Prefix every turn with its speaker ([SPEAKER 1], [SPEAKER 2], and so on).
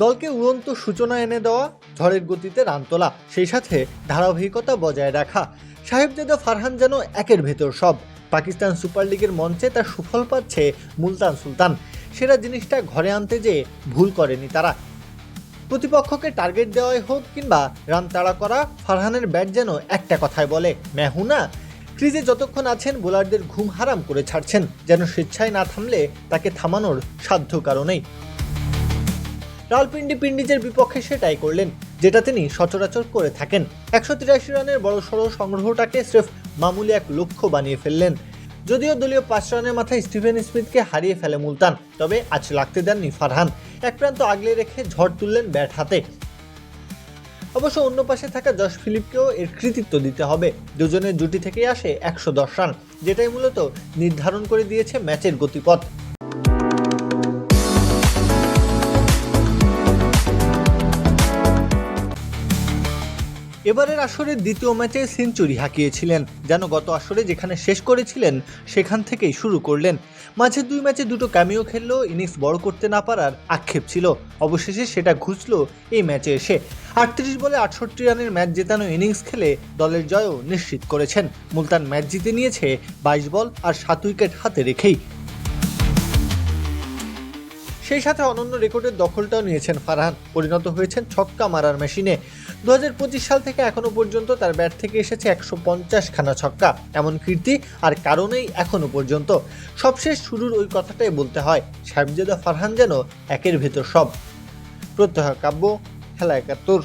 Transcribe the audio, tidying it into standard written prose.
[SPEAKER 1] দলকে উড়ন্ত সূচনা এনে দেওয়া, ঝড়ের গতিতে রান তোলা, সেই সাথে ধারাবাহিকতা বজায় রাখা। সাহেবজাদা ফারহান যেন একের ভেতর সব। পাকিস্তান সুপার লিগের মঞ্চে তার সুফল পাচ্ছে মুলতান সুলতান। সেরা জিনিসটা ঘরে আনতে যেয়ে ভুল করেনি তারা। প্রতিপক্ষকে টার্গেট দেওয়াই হোক কিংবা রান তাড়া করা, ফারহানের ব্যাট যেন একটা কথায় বলে, মেহুনা। ক্রিজে যতক্ষণ আছেন বোলারদের ঘুম হারাম করে ছাড়ছেন, যেন স্বেচ্ছায় না থামলে তাকে থামানোর সাধ্য কারণেই। রাওয়ালপিন্ডি পিন্ডিজের বিপক্ষে সেটাই করলেন, যেটা তিনি সচরাচর করে থাকেন। 183 রানের বড়সড় সংগ্রহটাকে স্রেফ মামুলি এক লক্ষ্য বানিয়ে ফেললেন। যদিও দলীয় 5 রানের মাথায় স্টিভেন স্মিথকে হারিয়ে ফেলে মুলতান, তবে আজ লাগতে দেননি ফারহান। এক প্রান্ত আগলে রেখে ঝড় তুললেন ব্যাট হাতে। অবশ্য অন্য পাশে থাকা জশ ফিলিপকেও এর কৃতিত্ব দিতে হবে। দুজনের জুটি থেকেই আসে 110 রান, যেটাই মূলত নির্ধারণ করে দিয়েছে ম্যাচের গতিপথ। এবারের আসরের দ্বিতীয় ম্যাচে সেঞ্চুরি হাঁকিয়েছিলেন, যেন গত আসরে যেখানে শেষ করেছিলেন সেখান থেকেই শুরু করলেন। মাঝে 2 ম্যাচে 2টো ক্যামিও খেললেও ইনিংস বড় করতে না পারার আক্ষেপ ছিল। অবশেষে সেটা ঘুচল এই ম্যাচে এসে। 38 বলে 68 রানের ম্যাচ জেতানো ইনিংস খেলে দলের জয়ও নিশ্চিত করেছেন। মুলতান ম্যাচ জিতে নিয়েছে 22 বল আর 7 উইকেট হাতে রেখেই। সেই সাথে অনন্য রেকর্ডের দখলটাও নিয়েছেন ফারহান। পরিণত হয়েছেন ছক্কা মারার মেশিনে। 2025 সাল থেকে এখনো পর্যন্ত তার ব্যাট থেকে এসেছে 150 খানা ছক্কা। এমন কীর্তি আর কারণেই এখনো পর্যন্ত। সবশেষ শুরুর ওই কথাটাই বলতে হয়, সাহেবজাদা ফারহান যেন একের ভেতর সব। প্রত্যহ কাব্য, খেলা 71।